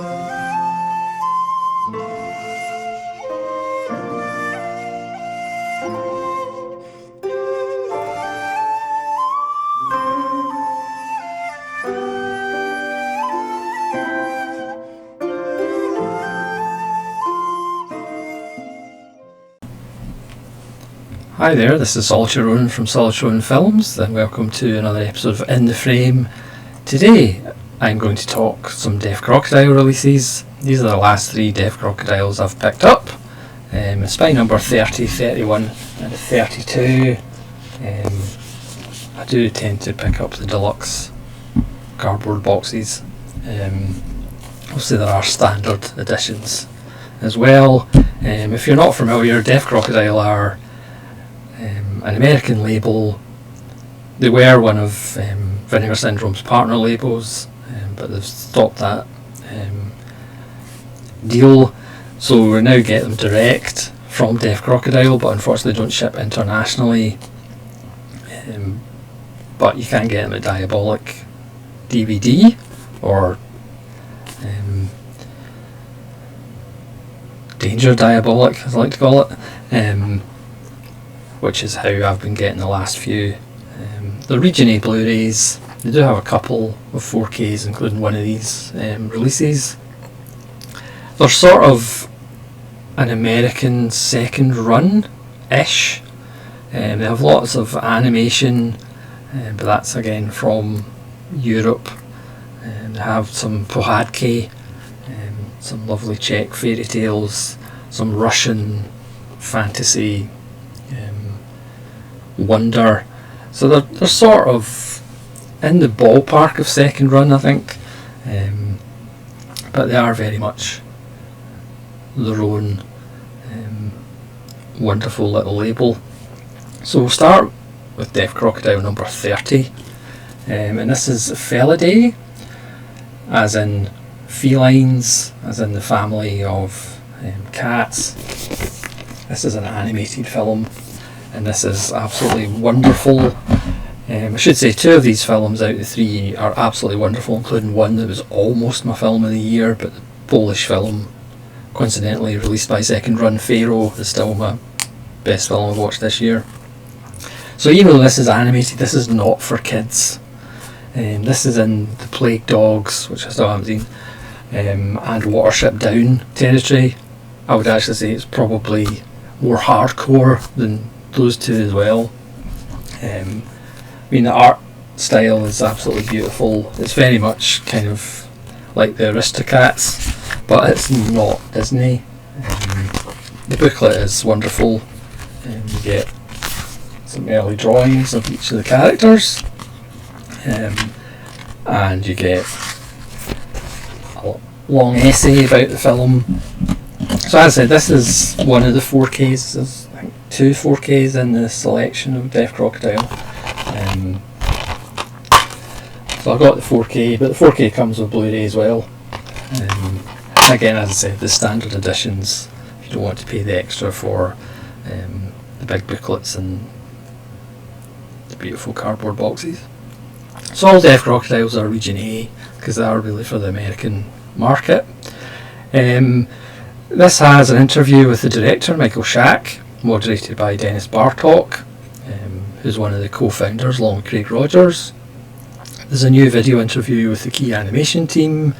Hi there, this is Solitary Ronan from Solitary Ronan Films, and welcome to another episode of In the Frame. Today I'm going to talk some Deaf Crocodile releases. These are the last 3 Deaf Crocodiles I've picked up. It's by number 30, 31 and 32. I do tend to pick up the deluxe cardboard boxes. Obviously there are standard editions as well. If you're not familiar, Deaf Crocodile are an American label. They were one of Vinegar Syndrome's partner labels, but they've stopped that deal, so we now get them direct from Deaf Crocodile, but unfortunately don't ship internationally. But you can get them at Diabolic DVD or Danger Diabolic, as I like to call it, which is how I've been getting the last few. The Region A Blu-rays, they do have a couple of 4Ks, including one of these releases. They're sort of an American second run-ish. They have lots of animation, but that's again from Europe. They have some pohádky, some lovely Czech fairy tales, some Russian fantasy wonder. So they're sort of in the ballpark of second run, I think, but they are very much their own wonderful little label. So we'll start with Deaf Crocodile number 30, and this is Felidae, as in felines, as in the family of cats. This is an animated film, and this is absolutely wonderful. I should say 2 of these films out of the 3 are absolutely wonderful, including one that was almost my film of the year, but the Polish film, coincidentally released by Second Run, Pharaoh, is still my best film I've watched this year. So even though this is animated, this is not for kids. This is in the Plague Dogs, which I still haven't seen, and Watership Down territory. I would actually say it's probably more hardcore than those 2 as well. I mean, the art style is absolutely beautiful. It's very much kind of like the Aristocats, but it's not Disney. The booklet is wonderful. You get some early drawings of each of the characters, and you get a long essay about the film. So as I said, this is one of the 4Ks. There's I think 2 4Ks in the selection of Deaf Crocodile. So I got the 4K, but the 4K comes with Blu-ray as well. Again, as I said, the standard editions, if you don't want to pay the extra for the big booklets and the beautiful cardboard boxes. So all Deaf Crocodiles are Region A, because they are really for the American market. This has an interview with the director, Michael Shack, moderated by Dennis Bartok, who's one of the co-founders along with Craig Rogers. There's a new video interview with the key animation team.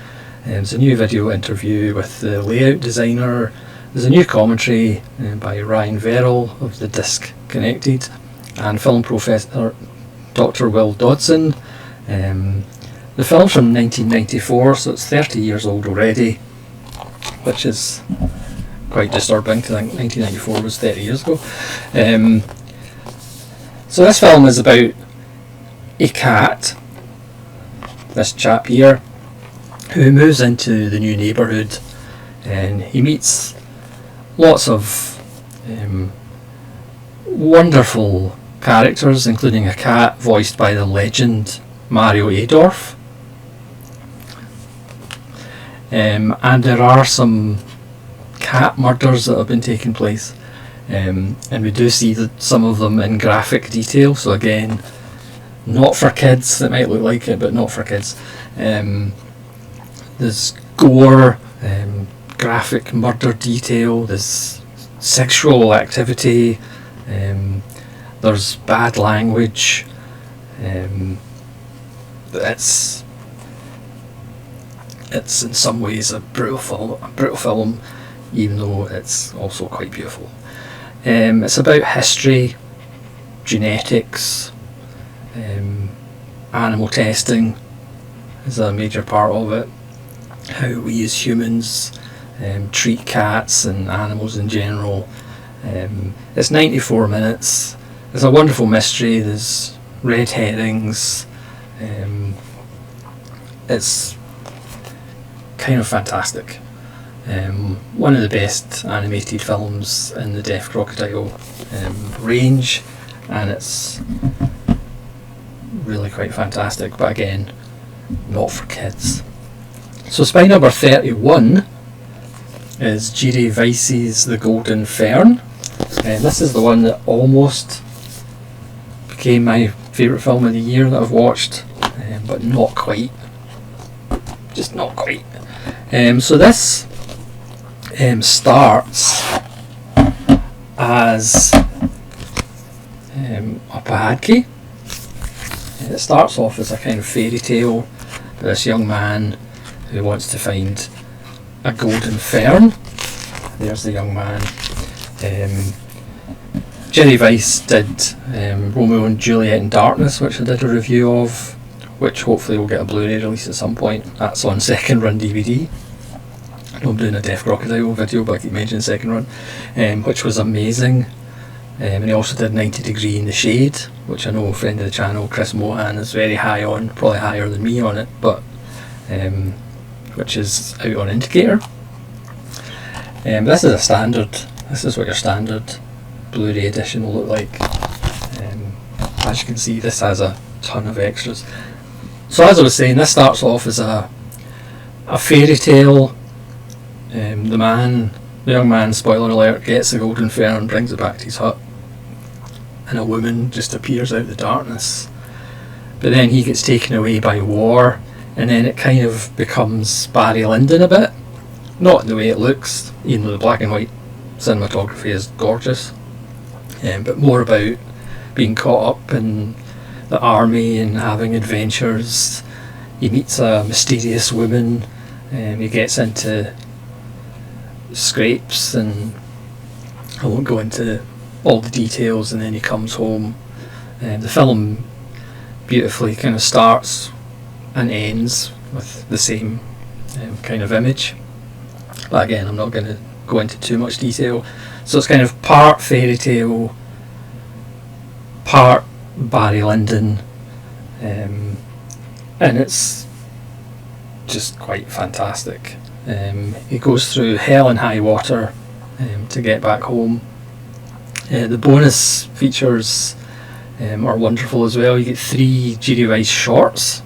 There's a new video interview with the layout designer. There's a new commentary by Ryan Verrill of the Disc Connected, and film professor Dr. Will Dodson. The film's from 1994, so it's 30 years old already, which is quite disturbing to think 1994 was 30 years ago. So this film is about a cat, this chap here, who moves into the new neighbourhood, and he meets lots of wonderful characters, including a cat voiced by the legend Mario Adorf. And there are some cat murders that have been taking place, and we do see some of them in graphic detail, so again, not for kids. It might look like it, but not for kids. There's gore, graphic murder detail, there's sexual activity, there's bad language. It's in some ways a brutal film, even though it's also quite beautiful. It's about history, genetics, animal testing is a major part of it. How we as humans treat cats and animals in general. It's 94 minutes. It's a wonderful mystery. There's red herrings. It's kind of fantastic. One of the best animated films in the Deaf Crocodile range, and it's really quite fantastic, but again, not for kids. So spy number 31 is Jerry Weiss's The Golden Fern, and this is the one that almost became my favourite film of the year that I've watched, but not quite. Just not quite. So this starts as a padke. It starts off as a kind of fairy tale for this young man who wants to find a golden fern. There's the young man. Jerry Weiss did Romeo and Juliet in Darkness, which I did a review of, which hopefully will get a Blu-ray release at some point. That's on second run DVD. I know I'm doing a Deaf Crocodile video, but I keep mentioning second run, which was amazing. And he also did 90 Degree in the Shade, which I know a friend of the channel, Chris Mohan, is very high on, probably higher than me on it, but which is out on Indicator. This is a standard. This is what your standard Blu-ray edition will look like. As you can see, this has a ton of extras. So as I was saying, this starts off as a fairy tale. The young man, spoiler alert, gets the golden fern, brings it back to his hut, and a woman just appears out of the darkness. But then he gets taken away by war, and then it kind of becomes Barry Lyndon a bit. Not in the way it looks, even though the black and white cinematography is gorgeous, but more about being caught up in the army and having adventures. He meets a mysterious woman, he gets into scrapes, and I won't go into all the details, and then he comes home. The film beautifully kind of starts and ends with the same kind of image, but again, I'm not going to go into too much detail. So it's kind of part fairy tale, part Barry Lyndon, and it's just quite fantastic. He goes through hell and high water to get back home. The bonus features are wonderful as well. You get 3 Jerry Weiss shorts.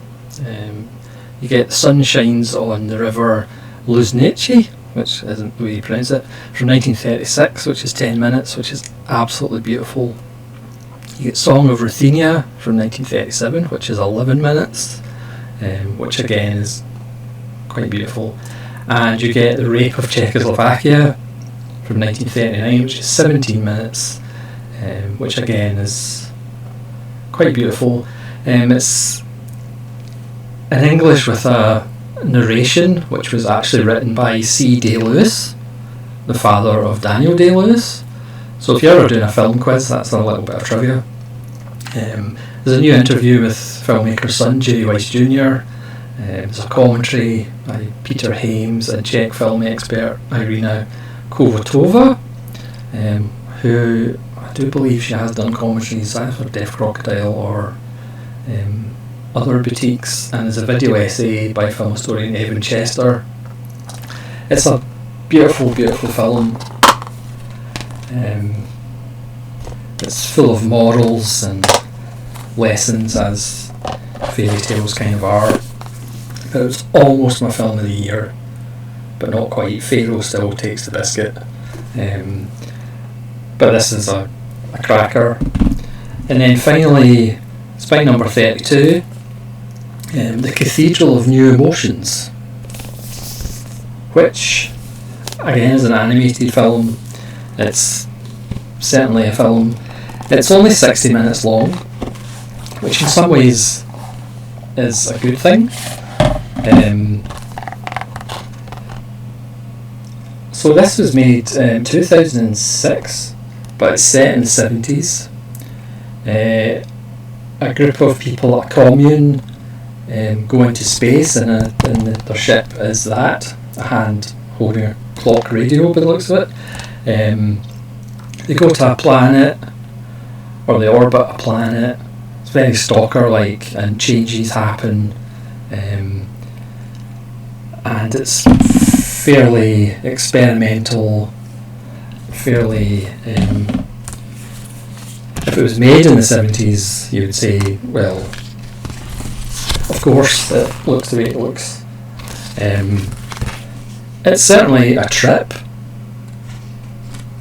You get Sun Shines on the River Luznici, which isn't the way you pronounce it, from 1936, which is 10 minutes, which is absolutely beautiful. You get Song of Ruthenia from 1937, which is 11 minutes, which again is quite beautiful. And you get The Rape of Czechoslovakia from 1939, which is 17 minutes, which again is quite beautiful. It's in English with a narration, which was actually written by C. Day-Lewis, the father of Daniel Day-Lewis. So if you're ever doing a film quiz, that's a little bit of trivia. There's a new interview with filmmaker's son, Jerry Weiss Jr. There's a commentary by Peter Hames and Czech film expert Irina Kovatova, who I do believe she has done commentaries either for Deaf Crocodile or other boutiques, and there's a video essay by film historian Evan Chester. It's a beautiful, beautiful film. It's full of morals and lessons, as fairy tales kind of are. But it was almost my film of the year, but not quite. Pharaoh still takes the biscuit. But this is a cracker. And then finally, spy number 32, The Cathedral of New Emotions. which again is an animated film. It's certainly a film. It's only 60 minutes long, which in some ways is a good thing. So this was made in 2006, but it's set in the 70s. A group of people at a commune go into space, and their ship is that, a hand holding a clock radio by the looks of it. They go to a planet, or they orbit a planet. It's very Stalker-like, and changes happen, and it's fairly experimental, fairly... if it was made in the 70s, you would say, well, of course it looks the way it looks. It's certainly a trip.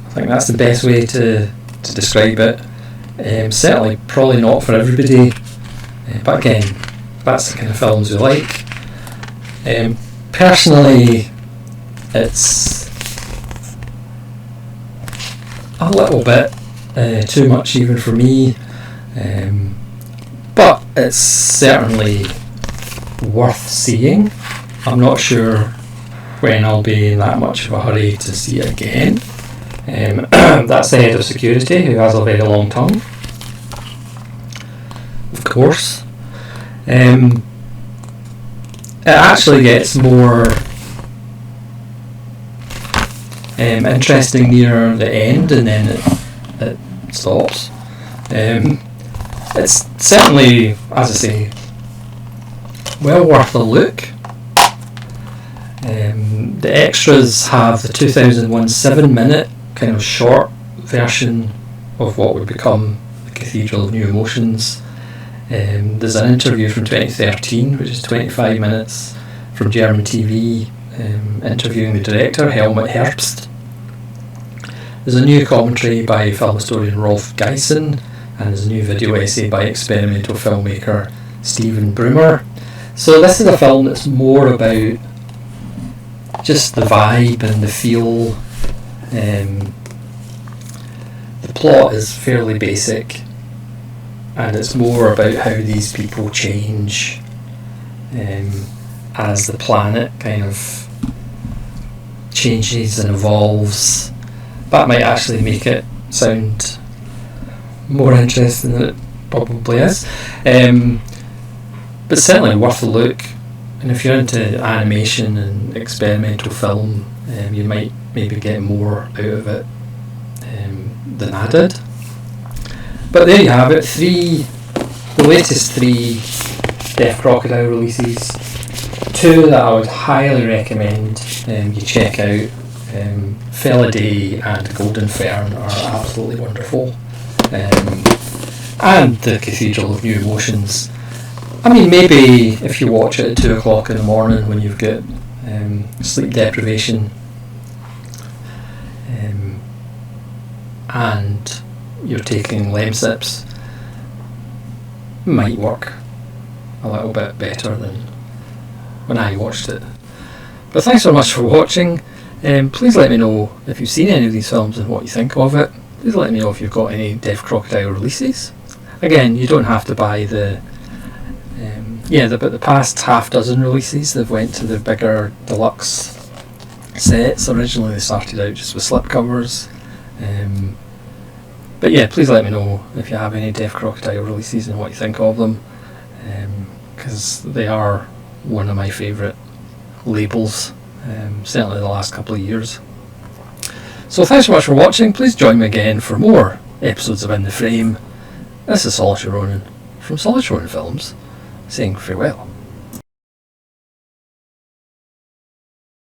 I think that's the best way to describe it. Certainly probably not for everybody, but again, that's the kind of films we like. Personally, it's a little bit too much even for me, but it's certainly worth seeing. I'm not sure when I'll be in that much of a hurry to see it again. That's the head of security, who has a very long tongue, of course. It actually gets more interesting near the end, and then it stops. It's certainly, as I say, well worth a look. The extras have the 2001 7-minute kind of short version of what would become the Cathedral of New Emotions. There's an interview from 2013, which is 25 minutes, from German TV, interviewing the director, Helmut Herbst. There's a new commentary by film historian Rolf Geissen, and there's a new video essay by experimental filmmaker Stephen Brummer. So this is a film that's more about just the vibe and the feel. The plot is fairly basic, and it's more about how these people change as the planet kind of changes and evolves. That might actually make it sound more interesting than it probably is, but certainly worth a look. And if you're into animation and experimental film, you might maybe get more out of it than I did. But there you have it, the latest 3 Deaf Crocodile releases. 2 that I would highly recommend you check out. Fella Day and Golden Fern are absolutely wonderful. And the Cathedral of New Emotions. I mean, maybe if you watch it at 2 o'clock in the morning when you've got sleep deprivation, and you're taking Lemsips, might work a little bit better than when I watched it. But thanks so much for watching. Please let me know if you've seen any of these films and what you think of it. Please let me know if you've got any Deaf Crocodile releases. Again, you don't have to buy the past half dozen releases. They've went to the bigger deluxe sets. Originally they started out just with slipcovers. But yeah, please let me know if you have any Deaf Crocodile releases and what you think of them, because they are one of my favourite labels, certainly the last couple of years. So thanks so much for watching. Please join me again for more episodes of In the Frame. This is Solitary Ronan from Solitary Ronan Films, saying farewell.